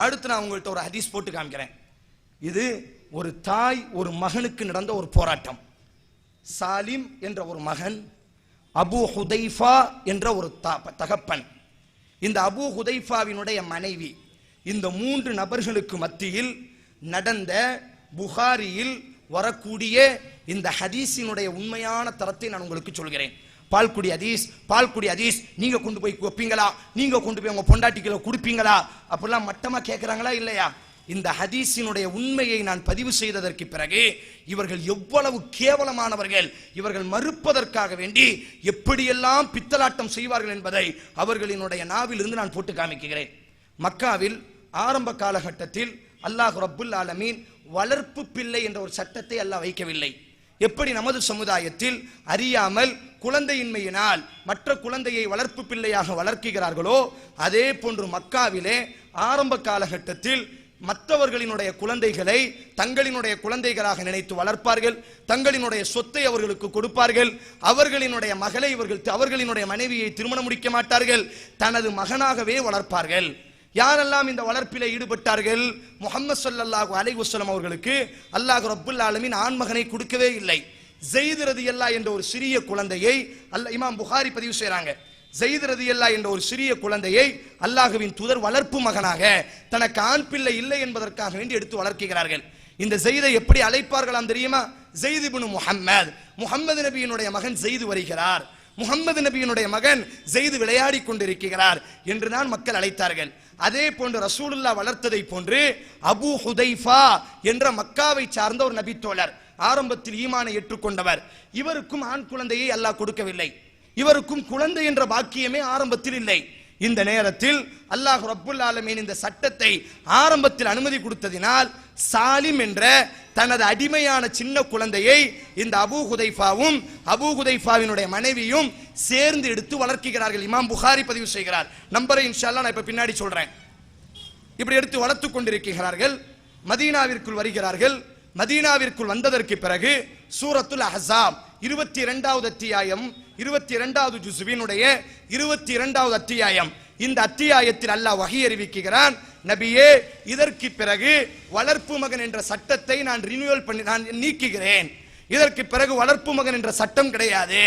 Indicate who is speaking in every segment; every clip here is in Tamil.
Speaker 1: அடுத்து நான் உங்கள்கிட்ட ஒரு ஹதீஸ் போட்டு காமிக்கிறேன். இது ஒரு தாய் ஒரு மகனுக்கு நடந்த ஒரு போராட்டம். சாலிம் என்ற ஒரு மகன், அபு ஹுதைஃபா என்ற ஒரு தகப்பன், இந்த அபு ஹுதைஃபாவினுடைய மனைவி, இந்த 3 நபர்களுக்கு மத்தியில் நடந்த புகாரியில் வரக்கூடிய இந்த ஹதீஸினுடைய உண்மையான தரத்தை நான் உங்களுக்கு சொல்கிறேன். பால்குடி ஹதீஸ் நீங்க கொண்டு போய் வைப்பீங்களா, நீங்க கொண்டு போய் உங்க பொண்டாட்டிகளை கொடுப்பீங்களா அப்படிலாம் மட்டமா கேட்கிறாங்களா இல்லையா? இந்த ஹதீஸினுடைய உண்மையை நான் பதிவு செய்ததற்கு பிறகு இவர்கள் எவ்வளவு கேவலமானவர்கள், இவர்கள் மறுப்பதற்காக வேண்டி எப்படியெல்லாம் பித்தலாட்டம் செய்வார்கள் என்பதை அவர்களினுடைய நாவிலிருந்து நான் போட்டு காமிக்கிறேன். மக்காவில் ஆரம்ப காலகட்டத்தில் அல்லாஹ் ரப்புல் ஆலமீன் வளர்ப்பு பிள்ளை என்ற ஒரு சட்டத்தை அல்லாஹ் வைக்கவில்லை. எப்படி நமது சமுதாயத்தில் அறியாமல் குழந்தையின்மையினால் மற்ற குழந்தையை வளர்ப்பு பிள்ளையாக வளர்க்கிறார்களோ அதே போன்று மக்காவிலே ஆரம்ப காலகட்டத்தில் மற்றவர்களினுடைய குழந்தைகளை தங்களினுடைய குழந்தைகளாக நினைத்து வளர்ப்பார்கள். தங்களினுடைய சொத்தை அவர்களுக்கு கொடுப்பார்கள். அவர்களினுடைய மகளை அவர்களினுடைய மனைவியை திருமணம் முடிக்க மாட்டார்கள், தனது மகனாகவே வளர்ப்பார்கள். யாரெல்லாம் இந்த வளர்ப்பிலே ஈடுபட்டார்கள்? முஹம்மது ஸல்லல்லாஹு அலைஹி வஸல்லம் அவர்களுக்கு அல்லாஹ் ரப்புல் ஆலமீன் ஆண் மகனை கொடுக்கவே இல்லை. ஸைத் ரலியல்லாஹு என்ற ஒரு சிறிய குழந்தையை இமாம் புகாரி பதிவு செய்றாங்க. ஸைத் ரலியல்லாஹு என்ற ஒரு சிறிய குழந்தையை அல்லாஹ்வின் தூதர் வளர்ப்பு மகனாக தனக்கு ஆண் பிள்ளை இல்லை என்பதற்காக வேண்டி எடுத்து வளர்க்கிறார்கள். இந்த ஸைதை எப்படி அழைப்பார்களாம் தெரியுமா? ஸைத் இப்னு முஹம்மது. முஹம்மது நபியினுடைய மகன் ஸைத் வருகிறார், முஹம்மது நபியினுடைய மகன் ஸைத் விளையாடி கொண்டிருக்கிறார் என்று தான் மக்கள் அழைத்தார்கள். அதே போன்று ரசூலுல்லாஹ் வளர்த்ததை போன்று அபு ஹுதைஃபா என்ற மக்காவை சார்ந்த ஒரு நபி தோழர், ஆரம்பத்தில் ஈமானை ஏற்றுக்கொண்டவர், இவருக்கும் ஆண் குழந்தையை அல்லாஹ் கொடுக்கவில்லை. இவருக்கும் குழந்தை என்ற பாக்கியமே ஆரம்பத்தில் இல்லை. இந்த நேரத்தில் அல்லாஹ் ரப்புல் ஆலமீன் இந்த சட்டத்தை ஆரம்பத்தில் அனுமதி கொடுத்ததினால் சாலிம் என்ற தனது அடிமையான சின்ன குழந்தையை இந்த அபூ ஹுதைஃபாவும் அபூ ஹுதைஃபாவினுடைய மனைவியும் சேர்ந்து எடுத்து வளர்க்கிறார்கள். இமாம் புகாரி பதிவு செய்கிறார். நம்பரை இன்ஷா அல்லாஹ் நான் இப்ப பின்னாடி சொல்றேன். இப்படி எடுத்து வளர்த்து கொண்டிருக்கிறார்கள். மதீனாவிற்குள் வருகிறார்கள். மதீனாவிற்குள் வந்ததற்கு பிறகு சூரத்துல் அஹ்ஸாப் 22வது அத்தியாயம் 22வது ஜுஸ்வினுடைய 22வது அத்தியாயம், இந்த அத்தியாயத்தில் அல்லாஹ் வஹி அறிவிக்கிறான், நபியே இதற்கு பிறகு வளர்ப்பு மகன் என்ற சட்டத்தை நான் நான் நீக்குகிறேன். இதற்கு பிறகு வளர்ப்பு மகன் என்ற சட்டம் கிடையாது.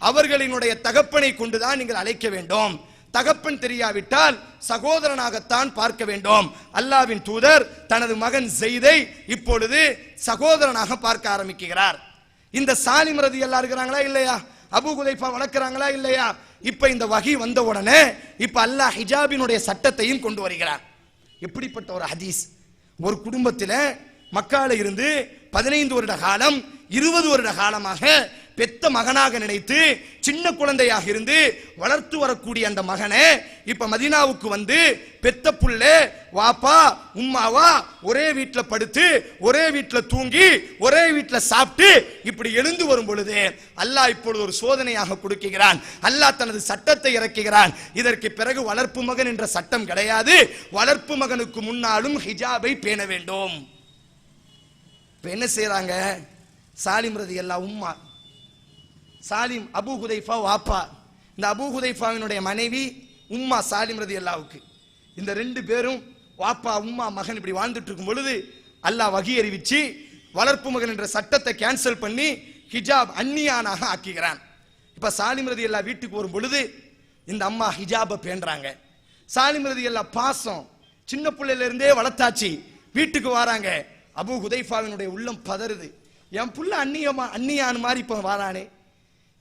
Speaker 1: அவர்களினுடைய தகப்பனை கொண்டுதான் நீங்கள் அழைக்க வேண்டும். தகப்பன் தெரியாவிட்டால் சகோதரனாகத்தான் பார்க்க வேண்டும். அல்லாஹ்வின் தூதர் தனது மகன் ஸைதை இப்பொழுது சகோதரனாக பார்க்க ஆரம்பிக்கிறார். இந்த சாலிம் ரலியல்லாஹு இருக்கிறாங்களா இல்லையா? அபூ ஹுதைஃபா வளர்க்கிறாங்களா இல்லையா? இப்ப இந்த வஹி வந்த உடனே இப்ப அல்லாஹ் ஹிஜாபினுடைய சட்டத்தையும் கொண்டு வருகிறார். எப்படிப்பட்ட ஒரு ஹதீஸ்! ஒரு குடும்பத்தில் மக்கால இருந்து 15 வருட காலம் 20 வருட காலமாக பெத்த மகனாக நினைத்து சின்ன குழந்தையாக இருந்து வளர்த்து வரக்கூடிய அந்த மகனை இப்ப மதீனாவுக்கு வந்து பெத்த புள்ள வாப்பா உம்மாவா ஒரே வீட்டில் படுத்து ஒரே வீட்டில் தூங்கி ஒரே வீட்டில் சாப்பிட்டு இப்படி எழுந்து வரும் பொழுது அல்லாஹ் இப்பொழுது ஒரு சோதனையாக கொடுக்கிறான். அல்லாஹ் தனது சட்டத்தை இறக்குகிறான். இதற்கு பிறகு வளர்ப்பு மகன் என்ற சட்டம் கிடையாது. வளர்ப்பு மகனுக்கு முன்னாலும் ஹிஜாபை பேண வேண்டும். இப்ப என்ன செய்யறாங்க? சாலிம் ரலியல்லாஹு உம்மா, சாலிம் அபூ ஹுதைஃபா வாப்பா, இந்த அபூ ஹுதைஃபாவினுடைய மனைவி உம்மா சாலிம் ரலியல்லாஹுக்கு, இந்த 2 பேரும் வாப்பா உம்மா மகன் இப்படி வாழ்ந்துட்டு இருக்கும் பொழுது அல்லாஹ் வஹி அறிவிச்சு வளர்ப்பு மகன் என்ற சட்டத்தை கேன்சல் பண்ணி ஹிஜாப் அந்நியானாக ஆக்குகிறான். இப்ப சாலிம் ரலியல்லாஹு வீட்டுக்கு வரும் பொழுது இந்த அம்மா ஹிஜாபை பேண்றாங்க. சாலிம் ரலியல்லாஹு பாசம் சின்ன பிள்ளையில இருந்தே வளர்த்தாச்சு, வீட்டுக்கு வராங்க. அபூ ஹுதைஃபாவினுடைய உள்ளம் பதறுது. என் புள்ள அந்நியான் மாதிரி இப்ப வாரானே,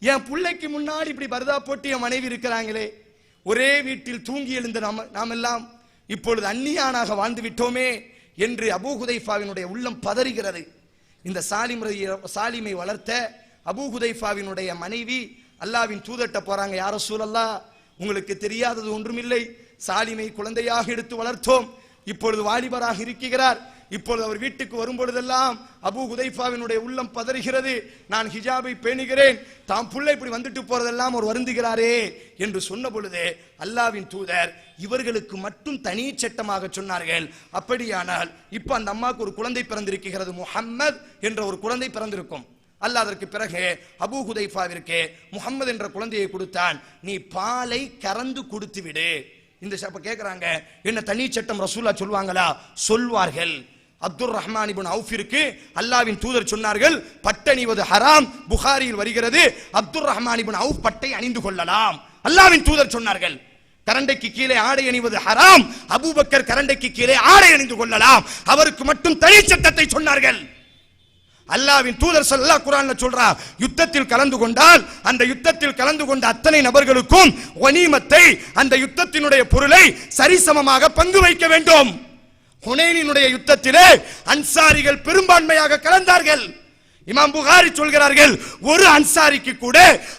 Speaker 1: என் பிள்ளைக்கு முன்னாடி இப்படி பர்தா போட்டு என் மனைவி இருக்கிறாங்களே, ஒரே வீட்டில் தூங்கி எழுந்த நாம் எல்லாம் இப்பொழுது அந்நியானாக வாழ்ந்து விட்டோமே என்று அபூ ஹுதைஃபாவினுடைய உள்ளம் பதறுகிறது. இந்த சாலிமை வளர்த்த அபூ ஹுதைஃபாவினுடைய மனைவி அல்லாஹ்வின் தூதர்ட்ட போறாங்க. யா ரசூலல்லாஹ், உங்களுக்கு தெரியாதது ஒன்றுமில்லை, சாலிமை குழந்தையாக எடுத்து வளர்த்தோம், இப்பொழுது வாலிபராக இருக்கிறார். இப்பொழுது அவர் வீட்டுக்கு வரும் பொழுதெல்லாம் அபூ ஹுதைஃபாவினுடைய உள்ளம் பதறுகிறது. நான் ஹிஜாபை பேணுகிறேன், தாம் புள்ளை இப்படி வந்துட்டு போறதெல்லாம் அவர் வருந்துகிறாரே என்று சொன்ன பொழுது அல்லாஹ்வின் தூதர் இவர்களுக்கு மட்டும் தனி சட்டமாக சொன்னார்கள், அப்படியானால் இப்ப அந்த அம்மாவுக்கு ஒரு குழந்தை பிறந்திருக்கிறது, முஹம்மது என்ற ஒரு குழந்தை பிறந்திருக்கும். அல்லாஹ் அதற்கு பிறகு அபூ ஹுதைஃபாவிற்கு முஹம்மது என்ற குழந்தையை கொடுத்தான். நீ பாலை கறந்து கொடுத்து விடு இந்த கேட்கிறாங்க, என்ன தனி சட்டம் ரசூலுல்லாஹ் சொல்வாங்களா? சொல்வார்கள். அப்துர் ரஹ்மான் இப்னு அவுஃபிற்கு அல்லாஹ்வின் தூதர் சொன்னார்கள், பட்டணிவது ஹராம். புகாரியில் வருகிறது, அப்துர் ரஹ்மான் இப்னு அவுஃப் பட்டை அணிந்து கொள்ளலாம். அல்லாஹ்வின் தூதர் சொன்னார்கள். கரண்டைக்கு கீழே ஆடை அணிவது ஹராம். அபூபக்கர் கரண்டைக்கு கீழே ஆடை அணிந்து கொள்ளலாம். அவருக்கு மட்டும் தனி சட்டத்தை சொன்னார்கள். அல்லாஹ்வின் தூதர் ஸல்லல்லாஹு குர்ஆன்ல சொல்றார், யுத்தத்தில் கலந்து கொண்டால் அந்த யுத்தத்தில் கலந்து கொண்ட அத்தனை நபர்களுக்கும் கனிமத்தை, அந்த யுத்தத்தினுடைய பொருளை சரிசமமாக பங்கு வைக்க வேண்டும். ஹுனைனினுடைய யுத்தத்திலே அன்சாரிகள் பெரும்பான்மையாக கலந்தார்கள். இமாம் புகாரி சொல்கிறார்கள், ஒரு அன்சாரிக்கு கூட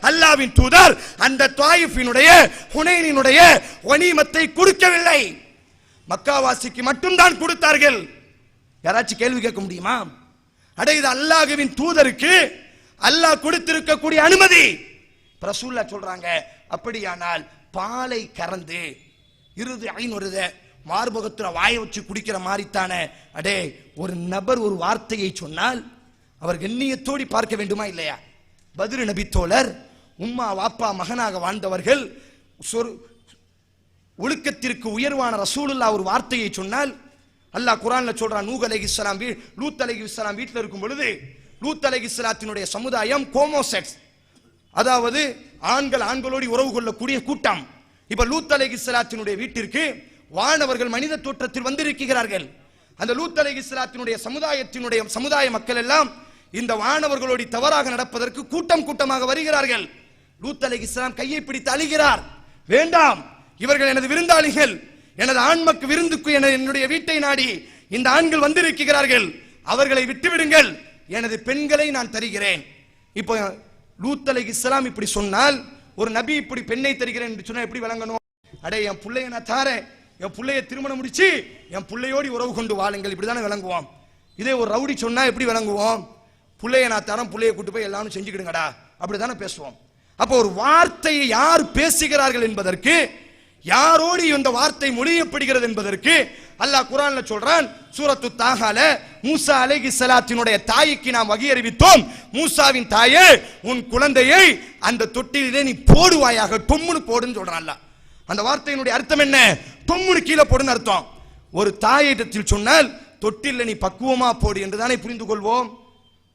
Speaker 1: அல்லாஹ்வின் தூதர் அந்த தாயிஃபினுடைய ஹுனைனினுடைய கனிமத்தை கொடுக்கவில்லை. மக்காவாசிக்கு மட்டும்தான் கொடுத்தார்கள். யாராச்சும் கேள்வி கேட்க முடியுமா? அட, இது அல்லாஹ்வின் தூதருக்கு அல்லாஹ் கொடுத்திருக்கக்கூடிய அனுமதி. ரசூலுல்லாஹ் சொல்றாங்க, அப்படியானால் பாலை கறந்து இருது ஐன் வருத மார்பகத்துல வாயை வச்சு குடிக்கிற மாதிரி தானே. அடே, ஒரு நபர் ஒரு வார்த்தையை சொன்னால் அவர் கண்ணியத்தோடி பார்க்க வேண்டுமா இல்லையா? பத்ர் நபி தோழர், உம்மா வாப்பா மகனாக வாழ்ந்தவர்கள், ஒழுக்கத்திற்கு உயர்வான ரசூலுல்லாஹ் ஒரு வார்த்தையை சொன்னால், அல்லாஹ் குர்ஆன்ல சொல்றான், நூஹ் அலைஹிஸ்ஸலாம் லூத் அலைஹிஸ்ஸலாம் வீட்டில் இருக்கும் பொழுது லூத் அலைஹிஸ்ஸலாத்தினுடைய சமுதாயம் கோமோசெக்ஸ், அதாவது ஆண்கள் ஆண்களோடு உறவு கொள்ளக்கூடிய கூட்டம். இப்ப லூத் அலைஹிஸ்ஸலாத்தினுடைய வீட்டிற்கு வானவர்கள் மனித தோற்றத்தில் வந்திருக்கிறார்கள். அந்த லூத் அலைஹிஸ்ஸலாத்தினுடைய சமுதாய மக்கள் எல்லாம் இந்த வானவர்களோடு தவறாக நடப்பதற்கு கூட்டம் கூட்டமாக வருகிறார்கள். லூத் அலைஹிஸ்ஸலாம் கையை பிடித்து அழுகிறார், வேண்டாம், இவர்கள் எனது விருந்தாளிகள், எனது ஆண்மக்கு விருந்துக்கு என்னுடைய வீட்டை நாடி இந்த ஆண்கள் வந்திருக்கிறார்கள், அவர்களை விட்டுவிடுங்கள், எனது பெண்களை நான் தருகிறேன். இப்போ லூத் அலைஹிஸ்ஸலாம் இப்படி சொன்னால், ஒரு நபி இப்படி பெண்ணை தருகிறேன் என்று சொன்னா எப்படி விளங்கணும்? அடே, என் பிள்ளைய நான் தாரேன், என் பிள்ளைய திருமணம் முடிச்சு என் பிள்ளையோடு உறவு கொண்டு வாழுங்கள், இப்படிதானே விளங்குவோம். இதே ஒரு ரவுடி சொன்னா எப்படி விளங்குவோம்? பிள்ளைய நான் தரம், பிள்ளைய கூட்டு போய் எல்லாரும் செஞ்சுக்கிடுங்கடா, அப்படித்தானே பேசுவோம். அப்போ ஒரு வார்த்தையை யார் பேசுகிறார்கள் என்பதற்கு, யாரோடு இந்த வார்த்தை மொழியப்படுகிறது என்பதற்கு அல்லாஹ் குர்ஆன்ல சொல்றான், சூரத்து தாஹால, மூசா அலைஹிஸ்ஸலாத்தினுடைய தாய்க்கு நாம் வகை அறிவித்தோம், மூசாவின் தாயே, உன் குழந்தையை அந்த தொட்டிலே நீ போடுவாயாக, டொம்முனு போடுன்னு சொல்றான் அல்லாஹ். அந்த வார்த்தையினுடைய அர்த்தம் என்ன? டொம்முனு கீழே போடுன்னு அர்த்தம். ஒரு தாயிடத்தில் சொன்னால் தொட்டில நீ பக்குவமா போடு என்று தானே புரிந்து கொள்வோம்.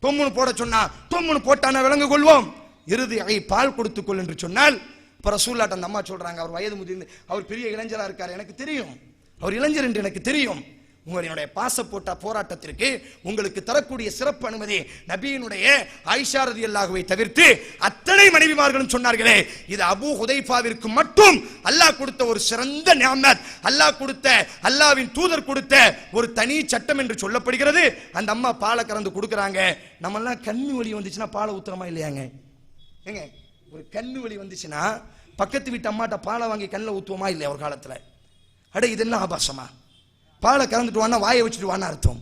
Speaker 1: டொம்முனு போட சொன்னா டொம்முனு போட்டான விளங்கு கொள்வோம். இறுதி பால் கொடுத்துக்கொள் என்று சொன்னால், இப்ப ரசூலுல்லாஹ் அந்த அம்மா சொல்றாங்க, அவர் வயது முதிர்ந்து, அவர் பெரிய இளைஞரா இருக்கார், எனக்கு தெரியும், அவர் இளைஞர் என்று எனக்கு தெரியும். உங்களுடைய பாசப்போட்ட போராட்டத்திற்கு உங்களுக்கு தரக்கூடிய சிறப்பு அனுமதி நபியினுடைய ஆயிஷா ரலியல்லாஹுவை தவிர்த்து அத்தனை மனைவிமார்களும் சொன்னார்களே, இது அபூ ஹுதைஃபாவிற்கு மட்டும் அல்லாஹ் கொடுத்த ஒரு சிறந்த நிஅமத், அல்லாஹ் கொடுத்த, அல்லாஹ்வின் தூதர் கொடுத்த ஒரு தனி சட்டம் என்று சொல்லப்படுகிறது. அந்த அம்மா பாலை கறந்து கொடுக்குறாங்க. நம்ம எல்லாம் கண்ணு வலி வந்துச்சுன்னா பாலை ஊத்துறமா இல்லையாங்க? ஏங்க, ஒரு கண்ணு வலி வந்துச்சுன்னா பக்கத்து வீட்டு அம்மாட்ட பாலை வாங்கி கண்ணில் ஊத்துவோமா இல்லையா ஒரு காலத்துல? அட, இதெல்லாம் ஆபாசமா? பாலை கறந்துட்டு வானா வாயை வச்சுட்டு வானா அர்த்தம்?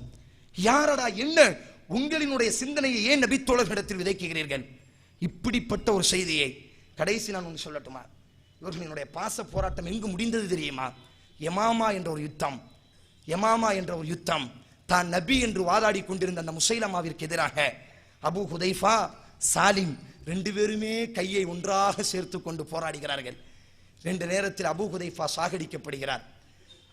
Speaker 1: யாரடா, என்ன உங்களினுடைய சிந்தனையை ஏன் நபி தோழர்களிடத்தில் விதைக்கிறீர்கள்? இப்படிப்பட்ட ஒரு செய்தியை கடைசி நான் ஒன்று சொல்லட்டுமா? இவர்களினுடைய பாச போராட்டம் எங்கு முடிந்தது தெரியுமா? யமாமா என்ற ஒரு யுத்தம், யமாமா என்ற ஒரு யுத்தம். தான் நபி என்று வாதாடி கொண்டிருந்த அந்த முசைலமாவிற்கு எதிராக அபூ ஹுதைஃபா, சாலிம் ரெண்டு பேருமே கையை ஒன்றாக சேர்த்து கொண்டு போராடுகிறார்கள். ரெண்டு நேரத்தில் அபூ ஹுதைஃபா சாகடிக்கப்படுகிறார்,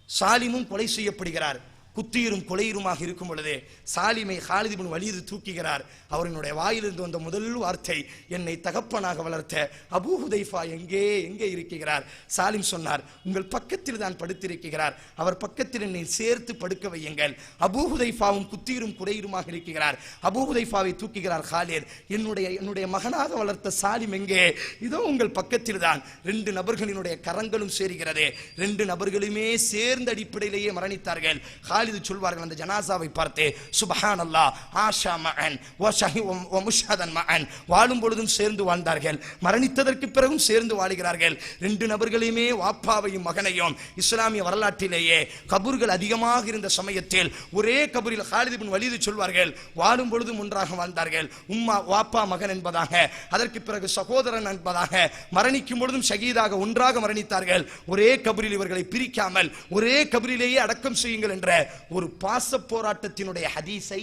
Speaker 1: சாலிமும் கொலை செய்யப்படுகிறார். குத்தீரும் கொலையுமாக இருக்கும் பொழுது சாலிமை காலித் இப்னு வலீத் தூக்குகிறார். அவரினுடைய வாயிலிருந்து வந்த முதல் வார்த்தை, என்னை தகப்பனாக வளர்த்த அபூ ஹுதைஃபா எங்கே எங்கே இருக்கிறார்? சாலிம் சொன்னார், உங்கள் பக்கத்தில் தான் படுத்திருக்கிறார், அவர் பக்கத்தில் என்னை சேர்த்து படுக்க வையுங்கள். அபூ ஹுதைஃபாவும் குத்தீரும் கொலையுமாக இருக்கிறார். அபூ ஹுதைஃபாவை தூக்குகிறார் காலித், என்னுடைய மகனாக வளர்த்த சாலிம் எங்கே? இதோ உங்கள் பக்கத்தில் தான். ரெண்டு நபர்களினுடைய கரங்களும் சேருகிறது. ரெண்டு நபர்களுமே சேர்ந்த அடிப்படையிலேயே மரணித்தார்கள். காலிது சொல்வார்கள் அந்த ஜனாசாவை பார்த்து, சுப்ஹானல்லாஹ், ஆஷா மஅன் வ முஷ்ஹதன் மஅன், வாழும் பொழுதும் சேர்ந்து வாழ்ந்தார்கள், மரணித்ததற்கு பிறகும் சேர்ந்து வாழுகிறார்கள். ரெண்டு நபர்களையுமே, வாப்பாவையும் மகனையும், இஸ்லாமிய வரலாற்றிலேயே கபூர்கள் அதிகமாக இருந்த சமயத்தில் ஒரே கபூரில் காலித் இப்னு வலீத் சொல்வார்கள், வாழும் பொழுதும் ஒன்றாக வாழ்ந்தார்கள், உம்மா வாப்பா மகன் என்பதாக, அதற்கு பிறகு சகோதரன் என்பதாக, மரணிக்கும் பொழுதும் ஷஹீதாக ஒன்றாக மரணித்தார்கள். ஒரே கபூரில் இவர்களை பிரிக்காமல் ஒரே கபூரிலேயே அடக்கம் செய்யுங்கள் என்ற ஒரு பாச போராட்டத்தினுடைய ஹதீஸை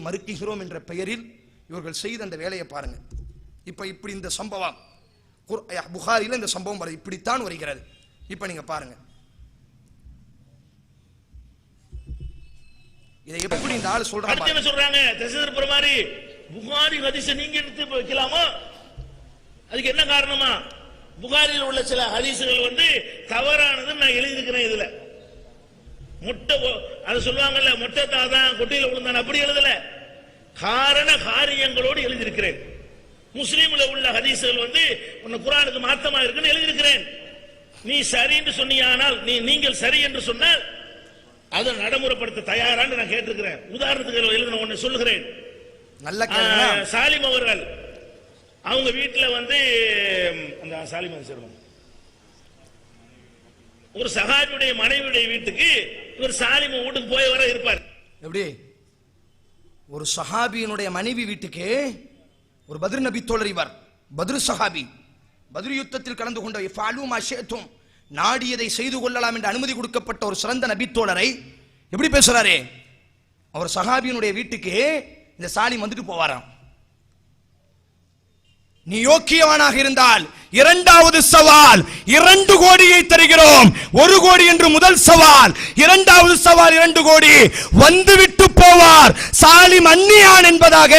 Speaker 1: மறுக்கிறோம் என்ற பெயரில் இவர்கள் செய்த அந்த வேலையை பாருங்க. இப்ப இப்படி இந்த சம்பவம் புகாரில இந்த சம்பவம் இப்படித்தான் வருகிறது. இப்ப நீங்க பாருங்க இதை எப்படி இந்த ஆளு சொல்றாங்க.
Speaker 2: என்ன சொல்றாங்க? திசை திருப்புற மாதிரி புகாரி ஹதீஸை நீங்க எடுத்து வைக்கலாமா? அதுக்கு என்ன காரணமா? புகாரியில் உள்ள சில ஹதீசுகள் தவறானது நான் எழுதியிருக்கிறேன். இதுல முட்டை அது சொல்லுவாங்கல்ல, முட்டை தாதான் கொட்டியில விழுந்தான், அப்படி எழுதல, காரண காரியங்களோடு எழுதியிருக்கிறேன். முஸ்லீம்ல உள்ள ஹதீசுகள் உன்னை குர்ஆனுக்கு மாத்தமா இருக்குன்னு எழுதியிருக்கிறேன். நீ சரி என்று சொன்னியானால், நீங்கள் சரி என்று சொன்னால் அதை நடைமுறைப்படுத்த தயாரான்னு நான் கேட்டிருக்கிறேன். உதாரணத்துக்கு எழுதின ஒண்ணு சொல்லுகிறேன்.
Speaker 1: நல்ல
Speaker 2: சாலிம் அவர்கள் அவங்க வீட்டுல அந்த சாலிம் ஒரு சஹாபியுடைய மனைவியுடைய வீட்டுக்கு இவர் சாலிம் வீட்டுக்கு போய் வர இருப்பார். எப்படி?
Speaker 1: ஒரு சஹாபியினுடைய மனைவி வீட்டுக்கு ஒரு பத்ர் நபி தோழர், இவர் பத்ர் சஹாபி, பத்ர் யுத்தத்தில் கலந்து கொண்ட ஃபாலூமா ஷேத்தும், நாடியதை செய்து கொள்ளலாம் என்று அனுமதி கொடுக்கப்பட்ட ஒரு சிறந்த நபி தோழரை எப்படி பேசுறாரு? அவர் சஹாபியினுடைய வீட்டுக்கு இந்த சாலிம் வந்துட்டு போவாராம். நீ யோக்கியவனாக இருந்தால் இரண்டாவது சவால் 2 கோடியை தருகிறோம். 1 கோடி என்று முதல் சவால், இரண்டாவது சவால் 2 கோடி. வந்துவிட்டு போவார், சாலிம் அந்நியான் என்பதாக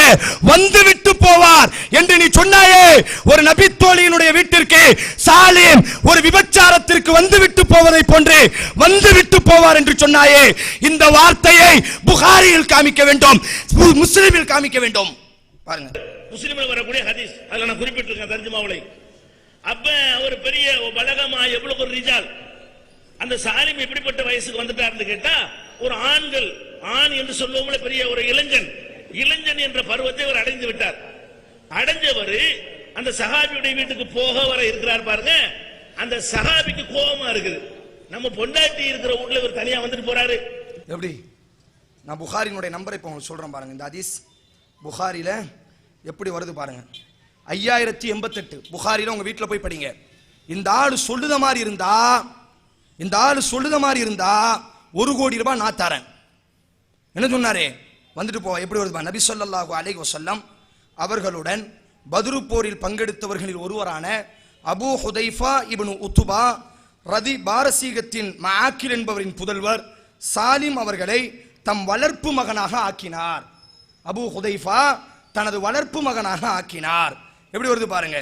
Speaker 1: வந்துவிட்டு போவார் என்று நீ சொன்னாயே. ஒரு நபித்தோழியினுடைய வீட்டிற்கு சாலிம் ஒரு விபச்சாரத்திற்கு வந்துவிட்டு போவதை போன்று வந்துவிட்டு போவார் என்று சொன்னாயே. இந்த வார்த்தையை புகாரியில் காமிக்க வேண்டும், முஸ்லிமில் காமிக்க வேண்டும். பாருங்க,
Speaker 2: முஸ்லிமில் வரக்கூடிய ஹதீஸ், அதுல நான் குறிப்பிட்டிருக்கேன் தர்ஜுமாவுல. அப்ப அவர் பெரிய பலகமா எவ்வளவு ஒரு ரிஜால். அந்த சாலிம் எப்படிப்பட்ட வயசுக்கு வந்துட்டார்னு கேட்டா, ஒரு ஆண் என்று சொல்லுவோம்ல, பெரிய ஒரு இளைஞன் என்ற பருவத்தை அவர் அடைந்து விட்டார். அடைஞ்சவர் அந்த சஹாபியுடைய வீட்டுக்கு போக வர இருக்கிறார். பாருங்க, அந்த சஹாபிக்கு கோபமா இருக்குது. நம்ம பொண்டாட்டி இருக்கிற வீட்டுல இவர் தனியா வந்துட்டு போறாரு.
Speaker 1: எப்படி? நான் புகாரினுடைய நம்பரை இப்ப உங்களுக்கு சொல்றேன் பாருங்க. இந்த ஹதீஸ் புகாரில எப்படி வருது பாருங்க. 5088 புகாரில உங்க வீட்டுல போய் படிங்க. இந்த ஆளு சொல்லுத மாதிரி இருந்தா 1 கோடி ரூபாய் நான் தரேன். என்ன சொன்னாரே? வந்துட்டு போ. எப்படி வருது? நபி ஸல்லல்லாஹு அலைஹி வஸல்லம் அவர்களுடன் பத்ரு போரில் பங்கெடுத்தவர்களில் ஒருவரான அபூ ஹுதைஃபா இப்னு உத்பா பாரசீகத்தின் மஆக்கில் என்பவரின் புதல்வர் சாலிம் அவர்களை தம் வளர்ப்பு மகனாக ஆக்கினார். அபூ ஹுதைஃபா தனது வளர்ப்பு மகனாக ஆக்கினார். எப்படி வருது பாருங்க.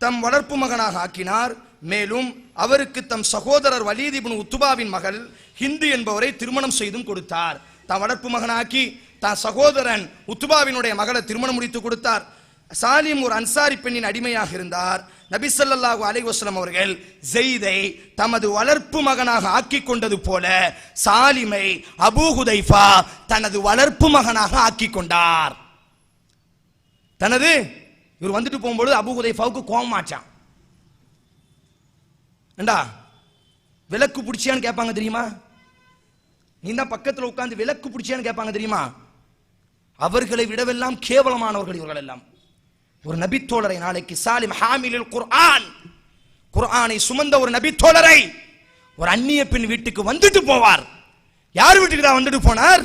Speaker 1: தம் வளர்ப்பு மகனாக ஆக்கினார். மேலும் அவருக்கு தம் சகோதரர் வலீத் இப்னு உத்பாவின் மகள் ஹிந்து என்பவரை திருமணம் செய்தும் கொடுத்தார். தம் வளர்ப்பு மகனாக்கி தன் சகோதரன் உத்பாவினுடைய மகளை திருமணம் முடித்து கொடுத்தார். சாலிம் ஒரு அன்சாரி பெண்ணின் அடிமையாக இருந்தார். நபி ஸல்லல்லாஹு அலைஹி வஸல்லம் அவர்கள் ஸெய்தை தமது வளர்ப்பு மகனாக ஆக்கி கொண்டது போல சாலிமை அபூ ஹுதைஃபா தனது வளர்ப்பு மகனாக ஆக்கி கொண்டார். இவர் வந்துட்டு போகும்போது அபூ ஹுதைஃபாவுக்கு கோபமாச்சான். ஏண்டா விளக்கு பிடிச்சியான்னு கேட்பாங்க தெரியுமா? நீ தான் பக்கத்தில் உட்கார்ந்து விளக்கு பிடிச்சியான்னு கேட்பாங்க தெரியுமா? அவர்களை விடவெல்லாம் கேவலமானவர்கள் இவர்கள் எல்லாம். ஒரு நபித்தோழரை நாளைக்கு சாலிம் ஹாமிலுல் குர்ஆன், குர்ஆனை சுமந்த ஒரு நபித்தோழரை ஒரு அந்நிய பெண் வீட்டுக்கு வந்துட்டு போவார். யார் வீட்டுக்கு தான் வந்துட்டு போனார்?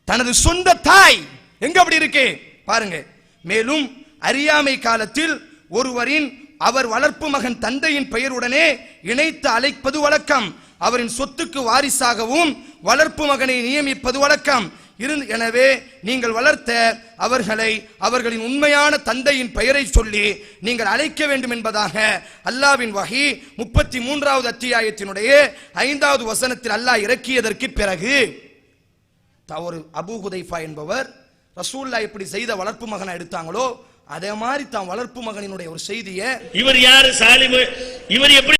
Speaker 1: தனது சொந்த தாய். எங்க அப்படி இருக்கு பாருங்க. மேலும் அறியாமை காலத்தில் ஒருவரின் அவர் வளர்ப்பு மகன் தந்தையின் பெயருடனே இணைத்து அழைப்பது வழக்கம். அவரின் சொத்துக்கு வாரிசாகவும் வளர்ப்பு மகனை நியமிப்பது வழக்கம். எனவே நீங்கள் வளர்த்த அவர்களை அவர்களின் உண்மையான தந்தையின் பெயரை சொல்லி நீங்கள் அழைக்க வேண்டும் என்பதாக அல்லாஹ்வின் வஹி 33வது அத்தியாயத்தினுடைய 5வது வசனத்தில் அல்லாஹ் இறக்கியதற்கு பிறகு ஒரு அபூ ஹுதைஃபா என்பவர் ரசூலுல்லாஹ் எப்படி செய்த வளர்ப்பு மகனை எடுத்தாங்களோ அதே மாதிரி தான் வளர்ப்பு மகனினுடைய ஒரு செய்தியை
Speaker 2: இவர் யாரு சாலிம், இவர் எப்படி